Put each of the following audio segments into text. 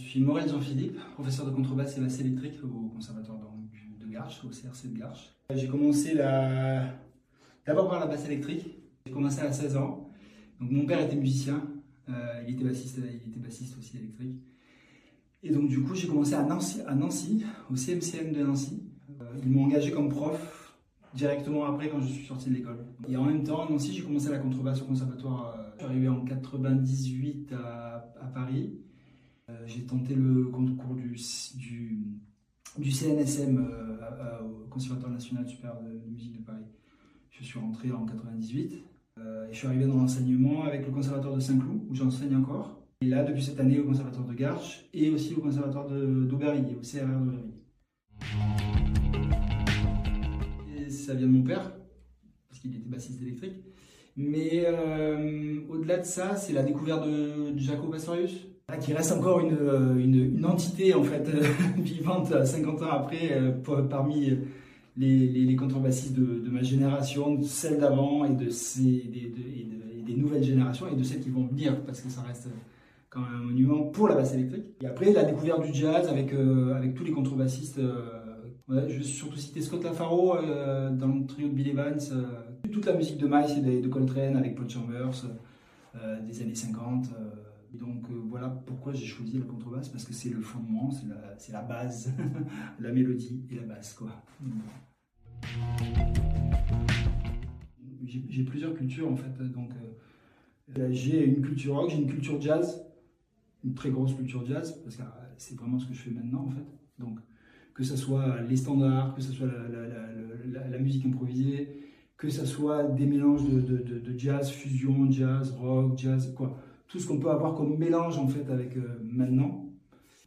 suis Morel Jean-Philippe, professeur de contrebasse et basse électrique au conservatoire de Garches, au CRC de Garches. J'ai commencé d'abord par la basse électrique. J'ai commencé à 16 ans. Donc mon père était musicien, il était bassiste aussi électrique. Et donc du coup j'ai commencé à Nancy, au CMCM de Nancy. Ils m'ont engagé comme prof directement après quand je suis sorti de l'école. Et en même temps, à Nancy, j'ai commencé la contrebasse au conservatoire. Je suis arrivé en 98 à Paris. J'ai tenté le concours du CNSM au Conservatoire national supérieur de musique de Paris. Je suis rentré en 98 et je suis arrivé dans l'enseignement avec le conservatoire de Saint-Cloud où j'enseigne encore. Et là, depuis cette année, au conservatoire de Garches et aussi au conservatoire d'Aubervilliers, au CRR d'Aubervilliers. Et ça vient de mon père, parce qu'il était bassiste électrique. Mais au-delà de ça, c'est la découverte de Jaco Pastorius, qui reste encore une entité en fait vivante 50 ans après parmi les contrebassistes de ma génération, de celle d'avant et des nouvelles générations et de celles qui vont venir, parce que ça reste quand même un monument pour la basse électrique. Et après, la découverte du jazz avec tous les contrebassistes. Je vais surtout citer Scott LaFaro dans le trio de Bill Evans. Toute la musique de Miles et de Coltrane avec Paul Chambers des années 50. Donc voilà pourquoi j'ai choisi la contrebasse, parce que c'est le fondement, c'est la base, la mélodie et la basse, quoi. J'ai plusieurs cultures en fait. Donc j'ai une culture rock, j'ai une culture jazz, une très grosse culture jazz, parce que c'est vraiment ce que je fais maintenant en fait. Donc que ce soit les standards, que ce soit la musique improvisée, que ce soit des mélanges de jazz, fusion, jazz, rock, jazz, quoi. Tout ce qu'on peut avoir comme mélange en fait avec maintenant.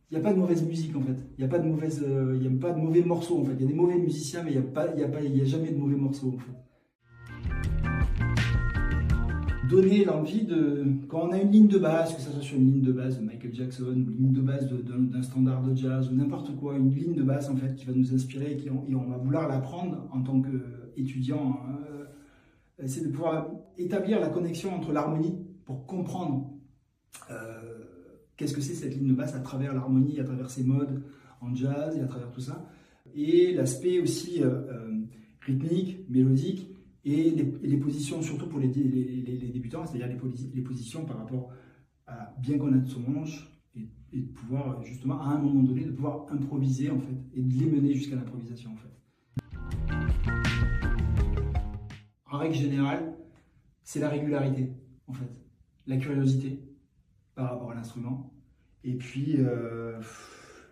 Il n'y a pas de mauvaise musique en fait. Il n'y a pas de mauvais morceaux en fait. Il y a des mauvais musiciens, mais il n'y a jamais de mauvais morceaux en fait. Donner l'envie quand on a une ligne de base, que ce soit sur une ligne de base de Michael Jackson, ou une ligne de base d'un standard de jazz, ou n'importe quoi, une ligne de base en fait qui va nous inspirer et on va vouloir l'apprendre en tant qu'étudiant, c'est de pouvoir établir la connexion entre l'harmonie pour comprendre qu'est-ce que c'est cette ligne de basse à travers l'harmonie, à travers ses modes en jazz et à travers tout ça. Et l'aspect aussi rythmique, mélodique, et les positions, surtout pour les débutants, c'est-à-dire les positions par rapport à bien connaître son manche et de pouvoir justement à un moment donné de pouvoir improviser en fait et de les mener jusqu'à l'improvisation en fait. En règle générale, c'est la régularité en fait, la curiosité par rapport à l'instrument et puis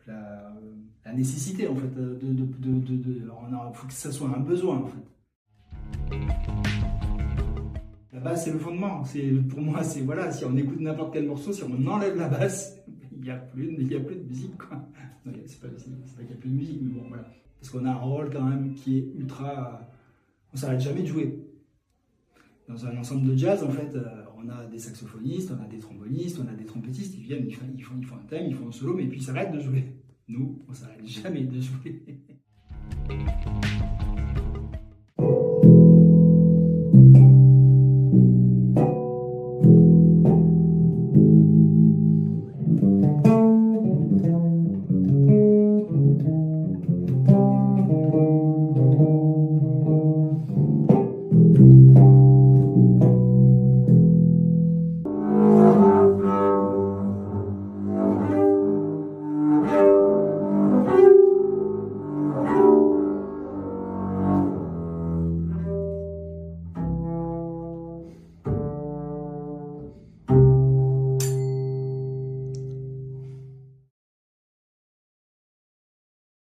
la nécessité en fait il faut que ça soit un besoin en fait. La basse c'est le fondement, pour moi c'est voilà, si on écoute n'importe quel morceau, si on enlève la basse, il n'y a plus de musique quoi. C'est pas qu'il n'y a plus de musique, mais bon voilà. Parce qu'on a un rôle quand même qui est ultra, on s'arrête jamais de jouer. Dans un ensemble de jazz en fait, on a des saxophonistes, on a des trombonistes, on a des trompettistes, ils viennent, ils font un thème, ils font un solo, mais puis ils s'arrêtent de jouer. Nous, on s'arrête jamais de jouer.